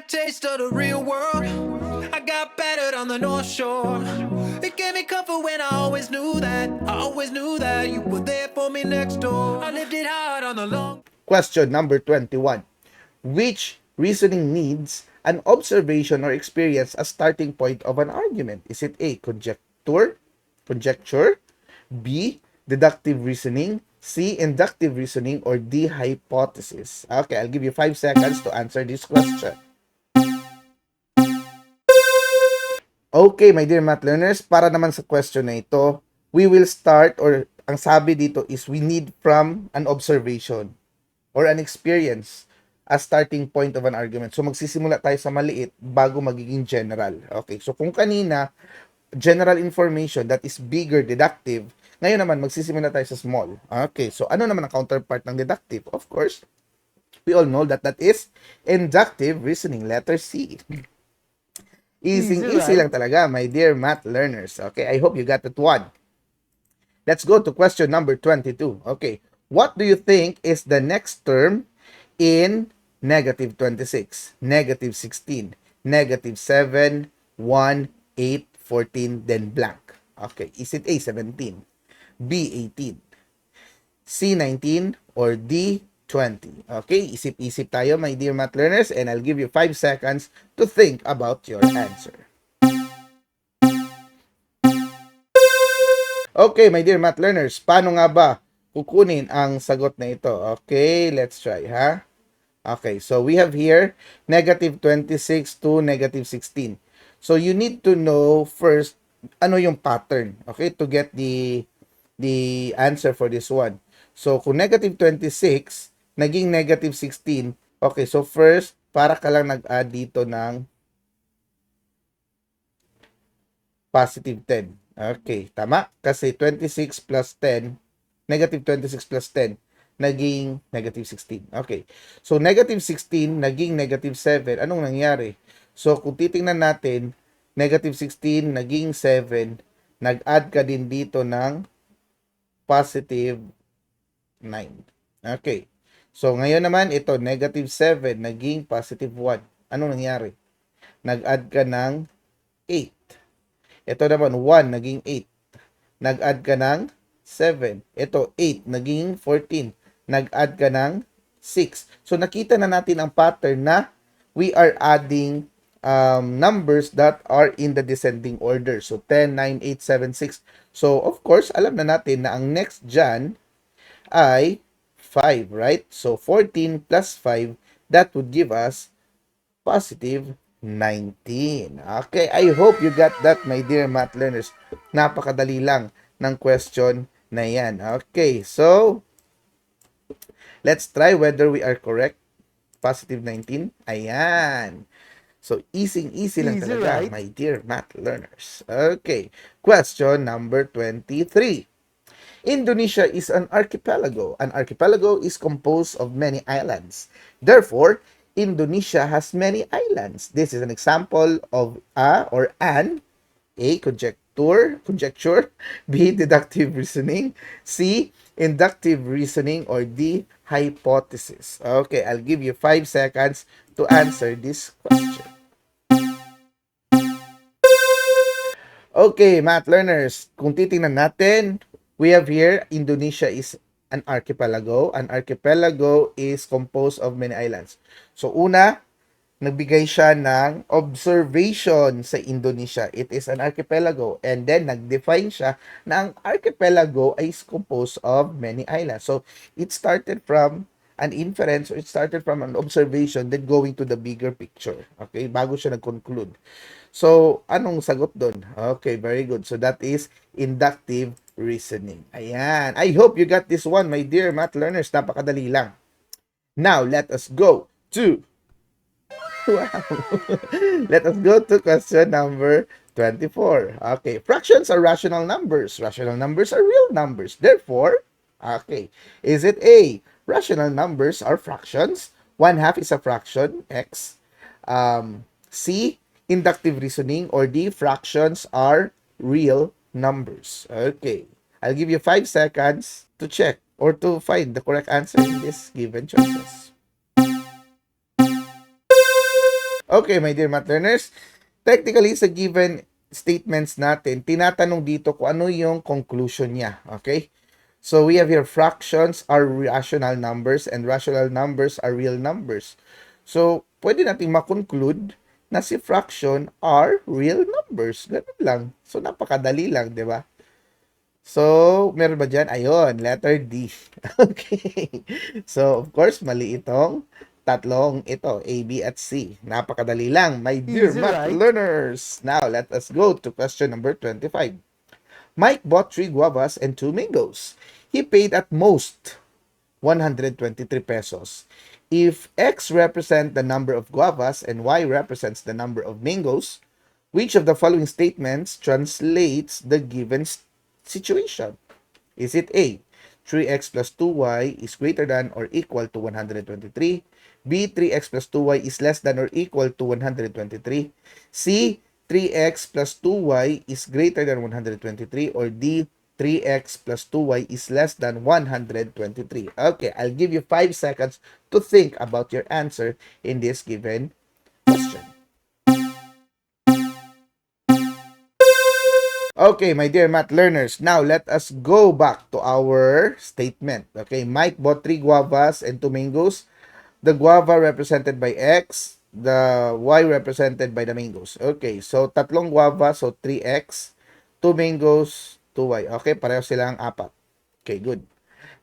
taste of the real world. I got battered on the North Shore. It gave me comfort when I always knew that. I always knew that you were there for me next door. I lived it hard on the long. Question number 21. Which reasoning needs an observation or experience as starting point of an argument? Is it A, conjecture, B, deductive reasoning, C, inductive reasoning, or D, hypothesis? Okay, I'll give you 5 seconds to answer this question. Okay, my dear math learners, para naman sa question na ito, we will start, or ang sabi dito is we need from an observation or an experience as starting point of an argument. So magsisimula tayo sa maliit bago magiging general. Okay, so kung kanina, general information that is bigger, deductive, ngayon naman magsisimula tayo sa small. Okay, so ano naman ang counterpart ng deductive? Of course, we all know that that is inductive reasoning, letter C. Easy lang talaga, my dear math learners. Okay, I hope you got that one. Let's go to question number 22. Okay, what do you think is the next term in negative 26, negative 16, negative 7, 1, 8, 14, then blank? Okay, is it A, 17, B, 18, C, 19, or D, 20. Okay, isip-isip tayo, my dear math learners, and I'll give you 5 seconds to think about your answer. Okay, my dear math learners, paano nga ba kukunin ang sagot na ito? Okay, let's try, ha? Okay, so we have here negative 26 to negative 16. So you need to know first ano yung pattern, okay, to get the answer for this one. So kung negative 26 naging negative 16. Okay, so first, para ka lang nag-add dito ng positive 10. Okay, tama? Kasi 26 plus 10, negative 26 plus 10, naging negative 16. Okay, so negative 16, naging negative 7. Anong nangyari? So kung titingnan natin, negative 16, naging 7, nag-add ka din dito ng positive 9. Okay. So, ngayon naman, ito, negative 7, naging positive 1. Anong nangyari? Nag-add ka ng 8. Ito naman, 1, naging 8. Nag-add ka ng 7. Ito, 8, naging 14. Nag-add ka ng 6. So, nakita na natin ang pattern na we are adding numbers that are in the descending order. So, 10, 9, 8, 7, 6. So, of course, alam na natin na ang next dyan ay 5, right? So, 14 plus 5, that would give us positive 19. Okay, I hope you got that, my dear math learners. Napakadali lang ng question na yan. Okay, so, let's try whether we are correct. Positive 19. Ayan. So, easy lang talaga, right, my dear math learners. Okay, question number 23. Indonesia is an archipelago. An archipelago is composed of many islands. Therefore, Indonesia has many islands. This is an example of a or an A, conjecture, B, deductive reasoning, C, inductive reasoning, or D, hypothesis. Okay, I'll give you 5 seconds to answer this question. Okay, math learners, kung titingnan natin, we have here, Indonesia is an archipelago. An archipelago is composed of many islands. So, una, nagbigay siya ng observation sa Indonesia. It is an archipelago. And then, nag-define siya na ang archipelago is composed of many islands. So, it started from an inference, or it started from an observation, then going to the bigger picture. Okay? Bago siya nag-conclude. So, anong sagot doon? Okay, very good. So, that is inductive reasoning. Ayan. I hope you got this one, my dear math learners. Napakadali lang. Now, let us go to let us go to question number 24. Okay. Fractions are rational numbers. Rational numbers are real numbers. Therefore, okay. Is it A, rational numbers are fractions? 1/2 is a fraction, X. C, inductive reasoning, or D, fractions are real numbers. Okay. I'll give you 5 seconds to check or to find the correct answer in this given choices. Okay, my dear math learners. Technically, sa given statements natin, tinatanong dito kung ano yung conclusion niya. Okay? So, we have here fractions are rational numbers and rational numbers are real numbers. So, pwede natin makonclude na si fraction are real numbers. Ganun lang. So, napakadali lang, di ba? So, meron ba dyan? Ayun, letter D. Okay. So, of course, mali itong tatlong ito, A, B, at C. Napakadali lang, my dear Easy, math right? learners. Now, let us go to question number 25. Mike bought 3 guavas and 2 mangoes. He paid at most 123 pesos. If X represents the number of guavas and Y represents the number of mangoes, which of the following statements translates the given situation? Is it A, 3x plus 2y is greater than or equal to 123? B, 3x plus 2y is less than or equal to 123? C, 3x plus 2y is greater than 123? Or D, 3x plus 2y is less than 123? Okay, I'll give you 5 seconds to think about your answer in this given question. Okay, my dear math learners, now let us go back to our statement. Okay, Mike bought 3 guavas and 2 mangoes. The guava represented by X, the Y represented by the mangoes. Okay, so tatlong guava, so 3X, 2 mangoes, 2Y. Okay, pareho silang 4. Okay, good.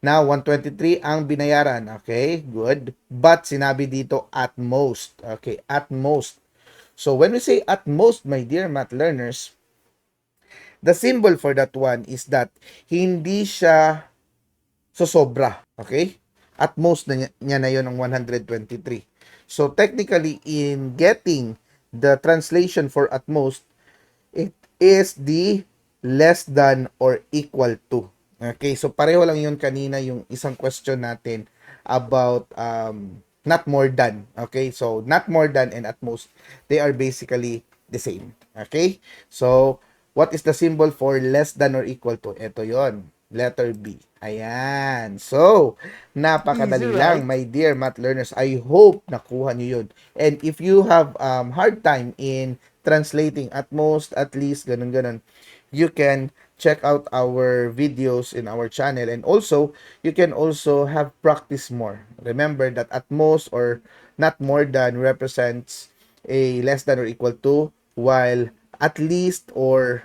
Now, 123 ang binayaran. Okay, good. But sinabi dito at most. Okay, at most. So, when we say at most, my dear math learners, the symbol for that one is that hindi siya sosobra. Okay? At most na niya na yun ang 123. So, technically, in getting the translation for at most, it is the less than or equal to. Okay? So, pareho lang yun kanina yung isang question natin about not more than. Okay? So, not more than and at most, they are basically the same. Okay? So, what is the symbol for less than or equal to? Ito yon, letter B. Ayan. So, napakadali Easy, lang, right? my dear math learners. I hope nakuha niyo yun. And if you have hard time in translating at most, at least, ganun-ganun, you can check out our videos in our channel. And also, you can also have practice more. Remember that at most or not more than represents a less than or equal to, while at least or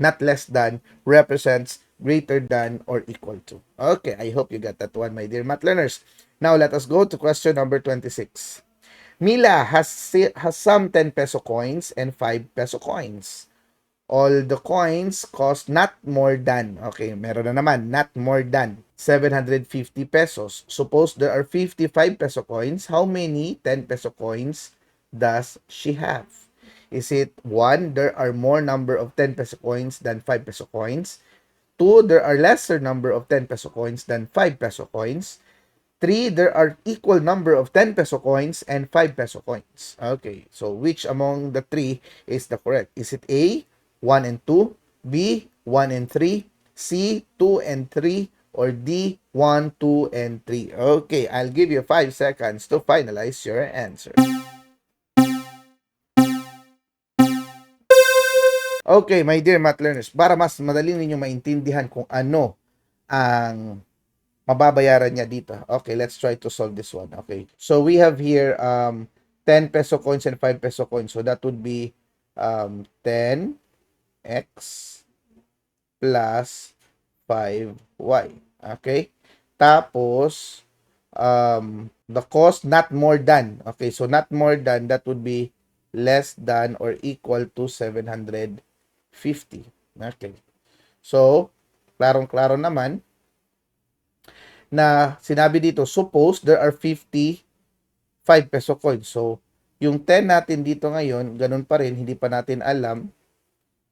not less than represents greater than or equal to. Okay, I hope you got that one, my dear math learners. Now, let us go to question number 26. Mila has some 10 peso coins and 5 peso coins. All the coins cost not more than, okay, meron na naman, not more than 750 pesos. Suppose there are 55 peso coins. How many 10 peso coins does she have? Is it 1, there are more number of 10 peso coins than 5 peso coins? 2, there are lesser number of 10 peso coins than 5 peso coins? 3, there are equal number of 10 peso coins and 5 peso coins. Okay, so which among the 3 is the correct? Is it A, 1 and 2, B, 1 and 3, C, 2 and 3, or D, 1, 2, and 3? Okay, I'll give you 5 seconds to finalize your answer. Okay, my dear math learners, para mas madali ninyo maintindihan kung ano ang mababayaran niya dito. Okay, let's try to solve this one. Okay, so we have here 10 peso coins and 5 peso coins. So that would be 10x plus 5y. Okay, tapos the cost not more than. Okay, so not more than, that would be less than or equal to 750. Okay, so klarong-klaro naman na sinabi dito, suppose there are 55 peso coins. So, yung 10 natin dito ngayon, ganun pa rin, hindi pa natin alam.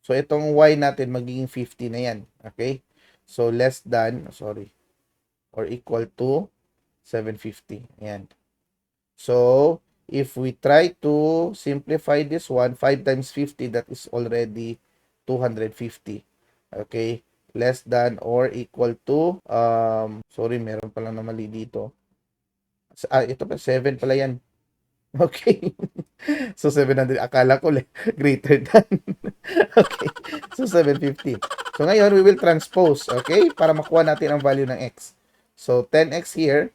So, itong y natin magiging 50 na yan. Okay? So, less than, or equal to 750. Ayan. So, if we try to simplify this one, 5 times 50, that is already 250. Okay? Less than or equal to, meron pala na mali dito. Ito pa, 7 pala yan. Okay. So, 700. Akala ko greater than. Okay. So, 750. So, ngayon, we will transpose. Okay? Para makuha natin ang value ng x. So, 10x here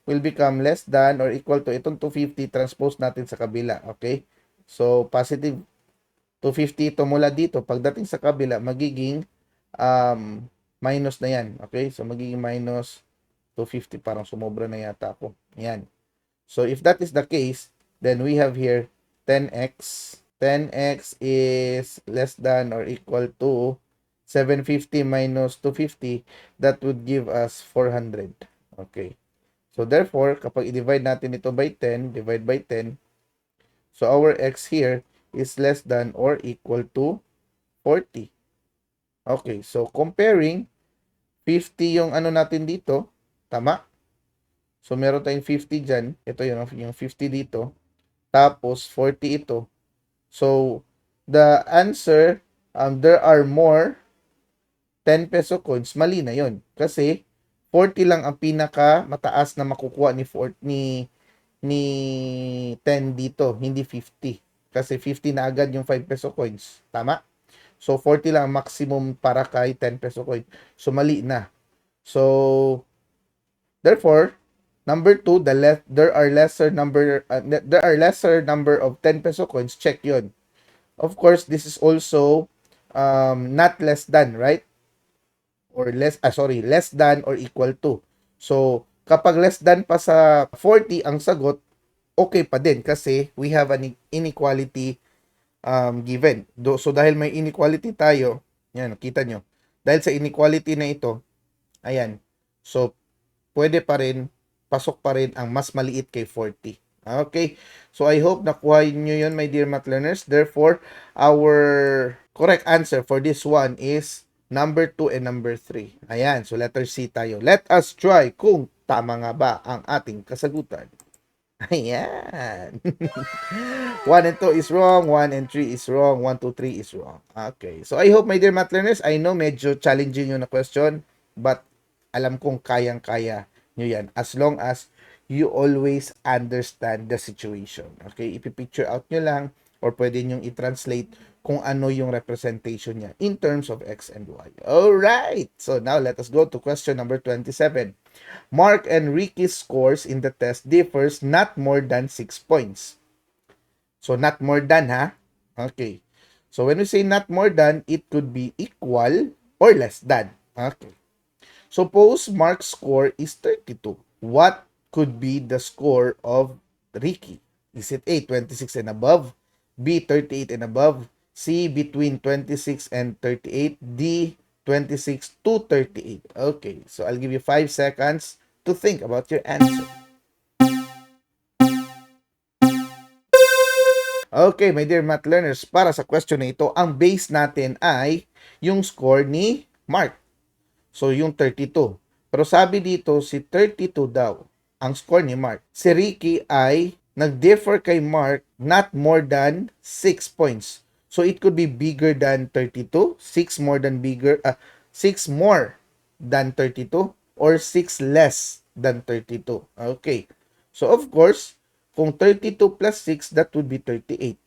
will become less than or equal to itong 250. Transpose natin sa kabila. Okay? So, positive 250 ito mula dito. Pagdating sa kabila, magiging minus na yan. Okay? So, magiging minus 250. Parang sumobra na yata ako. Yan. So, if that is the case, then we have here 10x. 10x is less than or equal to 750 minus 250. That would give us 400. Okay. So, therefore, kapag i-divide natin ito by 10, divide by 10, so our x here is less than or equal to 40. Okay. So, comparing 50 yung ano natin dito, tama? So, meron tayong 50 dyan. Ito yung 50 dito. Tapos, 40 ito. So, the answer, there are more 10 peso coins. Mali na yon. Kasi, 40 lang ang pinaka mataas na makukuha ni 10 dito. Hindi 50. Kasi 50 na agad yung 5 peso coins. Tama? So, 40 lang ang maximum para kay 10 peso coin. So, mali na. So, therefore, number 2, there are lesser number of 10 peso coins. Check 'yon. Of course, this is also not less than, right? Or less than or equal to. So, kapag less than pa sa 40 ang sagot, okay pa din kasi we have an inequality given. So, dahil may inequality tayo, yan, nakita nyo. Dahil sa inequality na ito, ayan. So, pwede pa rin, pasok pa rin ang mas maliit kay 40. Okay? So, I hope nakuha nyo yun, my dear math learners. Therefore, our correct answer for this one is number 2 and number 3. Ayan. So, letter C tayo. Let us try kung tama nga ba ang ating kasagutan. Ayan. 1 and 2 is wrong. 1 and 3 is wrong. 1, 2, 3 is wrong. Okay. So, I hope, my dear math learners, I know medyo challenging yung na question, but alam kong kayang-kaya nyo yan. As long as you always understand the situation. Okay? Ipipicture out nyo lang or pwede nyo i-translate kung ano yung representation niya in terms of X and Y. Alright! So now let us go to question number 27. Mark and Ricky's scores in the test differs not more than 6 points. So not more than, ha? Okay. So when we say not more than, it could be equal or less than. Okay. Suppose Mark's score is 32. What could be the score of Ricky? Is it A, 26 and above? B, 38 and above? C, between 26 and 38? D, 26 to 38? Okay, so I'll give you 5 seconds to think about your answer. Okay, my dear math learners, para sa question na ito, ang base natin ay yung score ni Mark. So, yung 32. Pero sabi dito, si 32 daw ang score ni Mark. Si Ricky ay nag-differ kay Mark not more than 6 points. So, it could be bigger than 32, 6 more than 32, or 6 less than 32. Okay. So, of course, kung 32 plus 6, that would be 38.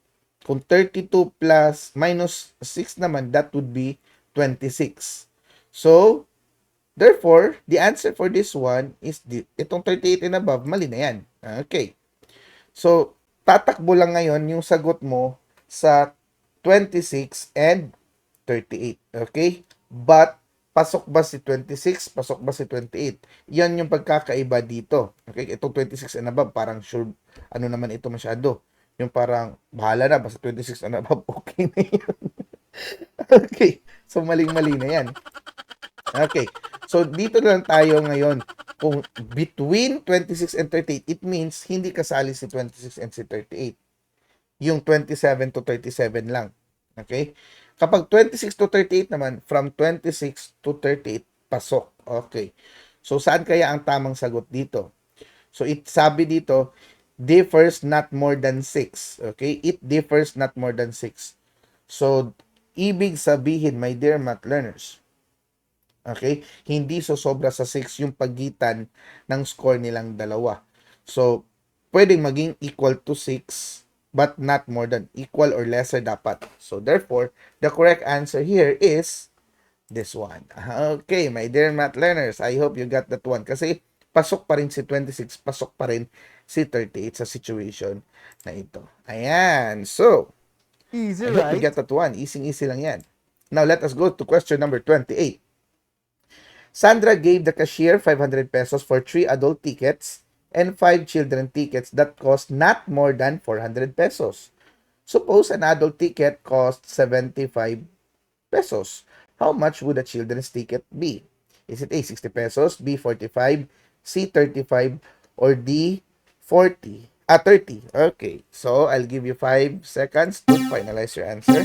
Kung 32 plus minus 6 naman, that would be 26. So, therefore, the answer for this one is itong 38 and above, mali na yan. Okay. So, tatakbo lang ngayon yung sagot mo sa 26 and 38. Okay? But, pasok ba si 26? Pasok ba si 28? Yan yung pagkakaiba dito. Okay? Itong 26 and above, parang sure, ano naman ito masyado. Yung parang, bahala na, basta 26 and above, okay na yan. Okay. So, maling-mali na yan. Okay. So, dito lang tayo ngayon. Kung between 26 and 38, it means hindi kasali si 26 and si 38. Yung 27 to 37 lang. Okay? Kapag 26 to 38 naman, from 26 to 38, pasok. Okay. So, saan kaya ang tamang sagot dito? So, sabi dito, differs not more than 6. Okay? It differs not more than 6. So, ibig sabihin, my dear math learners, okay, hindi sosobra sa 6 yung pagitan ng score nilang dalawa. So, pwedeng maging equal to 6, but not more than. Equal or lesser dapat. So therefore, the correct answer here is this one. Okay, my dear math learners, I hope you got that one. Kasi pasok pa rin si 26, pasok pa rin si 38 sa situation na ito. Ayan. So, Easy, I hope you right? get that one. Easy lang yan. Now, let us go to question number 28. Sandra gave the cashier 500 pesos for 3 adult tickets and 5 children tickets that cost not more than 400 pesos. Suppose an adult ticket costs 75 pesos. How much would a children's ticket be? Is it A, 60 pesos, B, 45, C, 35, or D, 40? 30. Okay, so I'll give you 5 seconds to finalize your answer.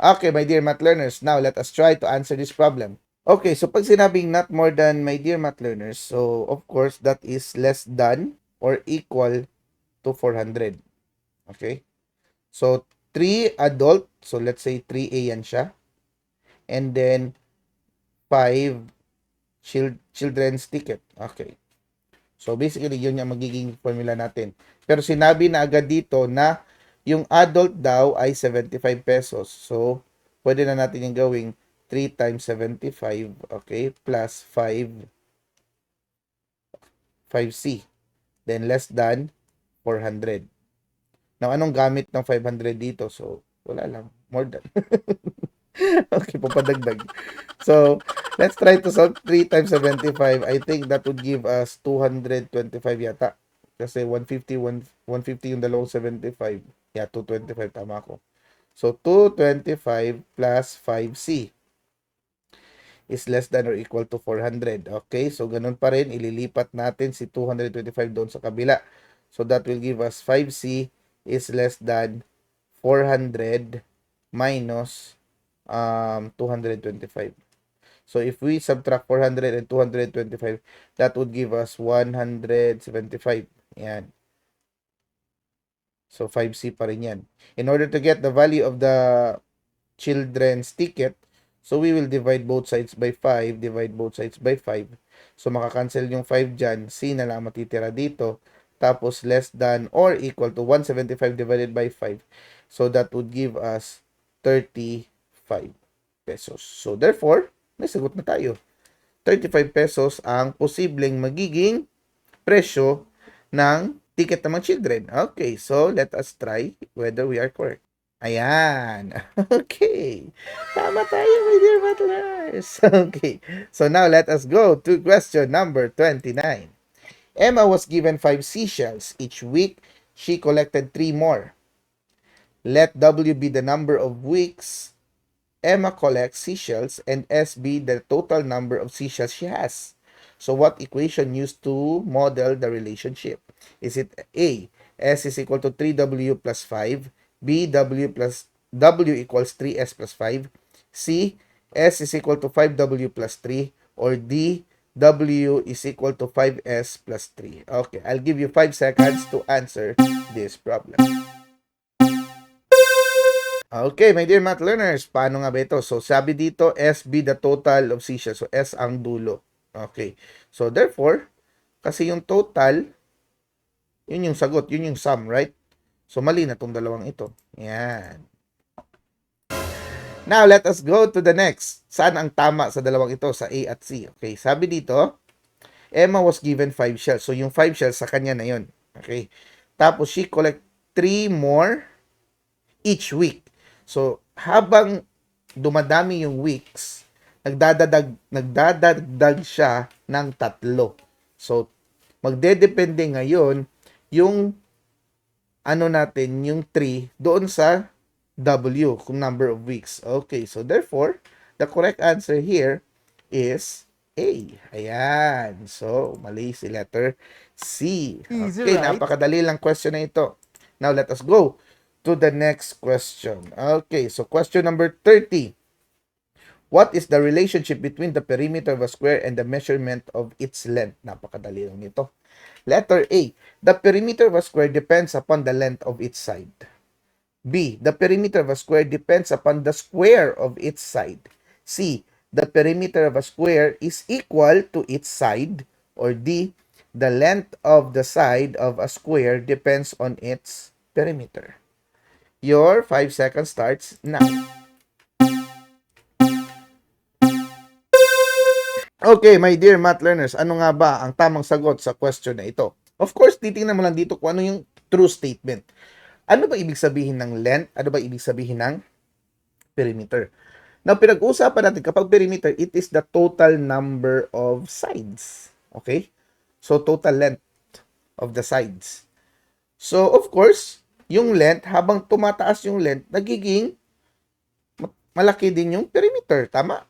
Okay, my dear math learners, now let us try to answer this problem. Okay, so pag sinabing not more than, my dear math learners, so of course, that is less than or equal to 400. Okay? So, 3 adult, so let's say 3A yan siya. And then, 5 children's ticket. Okay. So, basically, yun yung magiging formula natin. Pero sinabi na agad dito na yung adult daw ay 75 pesos. So, pwede na natin yung gawing 3 times 75, okay, plus 5C. Then, less than 400. Now, anong gamit ng 500 dito? So, wala lang. More than. Okay, papadagdag. So, let's try to solve 3 times 75. I think that would give us 225 yata. Kasi 150 yung dalawang 75. Yeah, 225. Tama ako. So, 225 plus 5C is less than or equal to 400. Okay, so ganun pa rin. Ililipat natin si 225 doon sa kabila. So, that will give us 5C is less than 400 minus 225. So, if we subtract 400 and 225, that would give us 175. Yan. So, 5C pa rin yan. In order to get the value of the children's ticket, so we will divide both sides by 5, divide both sides by 5. So, makakancel yung 5 dyan. C na lang matitira dito. Tapos, less than or equal to 175 divided by 5. So, that would give us 35 pesos. So, therefore, may sagot na tayo. 35 pesos ang posibleng magiging presyo ng ticket ng mga children. Okay, so let us try whether we are correct. Ayan. Okay. Tama tayo, my dear math learners. Okay. So now let us go to question number 29. Emma was given 5 seashells. Each week, she collected 3 more. Let W be the number of weeks Emma collects seashells and S be the total number of seashells she has. So what equation used to model the relationship? Is it A, S is equal to 3W plus 5, B, W equals 3S plus 5, C, S is equal to 5W plus 3, or D, W is equal to 5S plus 3. Okay, I'll give you 5 seconds to answer this problem. Okay, my dear math learners, paano nga ba ito? So, sabi dito, S be the total of seashells. So, S ang dulo. Okay. So, therefore, kasi yung total, yun yung sagot, yun yung sum, right? So, mali na tong dalawang ito. Yan. Now, let us go to the next. Saan ang tama sa dalawang ito? Sa A at C. Okay, sabi dito, Emma was given 5 shells. So, yung 5 shells sa kanya na yun. Okay. Tapos, she collect 3 more each week. So, habang dumadami yung weeks, nagdadagdag siya ng 3. So, magdedepende ngayon yung natin, yung 3 doon sa W, kung number of weeks. Okay, so therefore, the correct answer here is A. Ayan. So, mali si letter C. Okay, napakadali lang question na ito. Now, let us go to the next question. Okay, so question number 30. What is the relationship between the perimeter of a square and the measurement of its length? Napakadali lang nito. Letter A. The perimeter of a square depends upon the length of its side. B. The perimeter of a square depends upon the square of its side. C. The perimeter of a square is equal to its side. Or D. the length of the side of a square depends on its perimeter. Your 5 seconds starts now. Okay, my dear math learners, ano nga ba ang tamang sagot sa question na ito? Of course, titingnan mo lang dito kung ano yung true statement. Ano ba ibig sabihin ng length? Ano ba ibig sabihin ng perimeter? Now, pinag-uusapan natin kapag perimeter, it is the total number of sides. Okay? So, total length of the sides. So, of course, yung length, habang tumataas yung length, nagiging malaki din yung perimeter. Tama?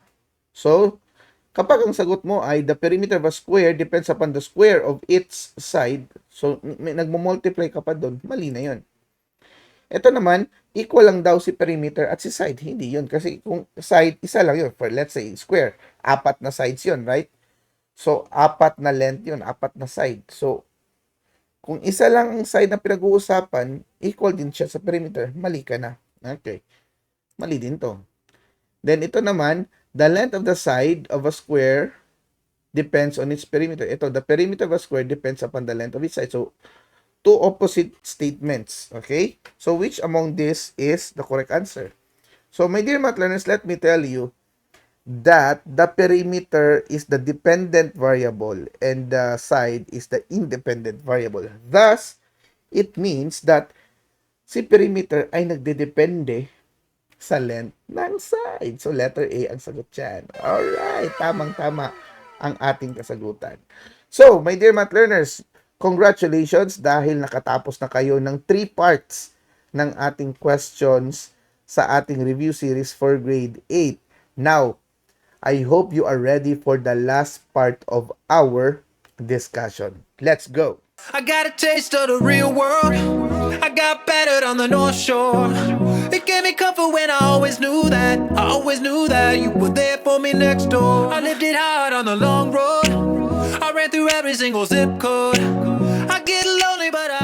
So, kapag ang sagot mo ay the perimeter of a square depends upon the square of its side, so nagmo-multiply ka pa doon, mali na yun. Ito naman, equal lang daw si perimeter at si side. Hindi yun. Kasi kung side, isa lang yun. For let's say, square. 4 na sides yun, right? So, 4 na length yun. 4 na side. So, kung isa lang ang side na pinag-uusapan, equal din siya sa perimeter. Mali ka na. Okay. Mali din to. Then, ito naman, the length of the side of a square depends on its perimeter. Ito, the perimeter of a square depends upon the length of its side. So, two opposite statements. Okay? So, which among this is the correct answer? So, my dear math learners, let me tell you that the perimeter is the dependent variable and the side is the independent variable. Thus, it means that si perimeter ay nagdedepende sa length ng side. So, letter A ang sagot dyan. Alright, tamang-tama ang ating kasagutan. So, my dear math learners, congratulations dahil nakatapos na kayo ng 3 parts ng ating questions sa ating review series for grade 8. Now, I hope you are ready for the last part of our discussion. Let's go! I got a taste of the real world. I got battered on the North Shore. It gave me comfort when I always knew that. I always knew that you were there for me next door. I lived it hard on the long road. I ran through every single zip code. I get lonely, but I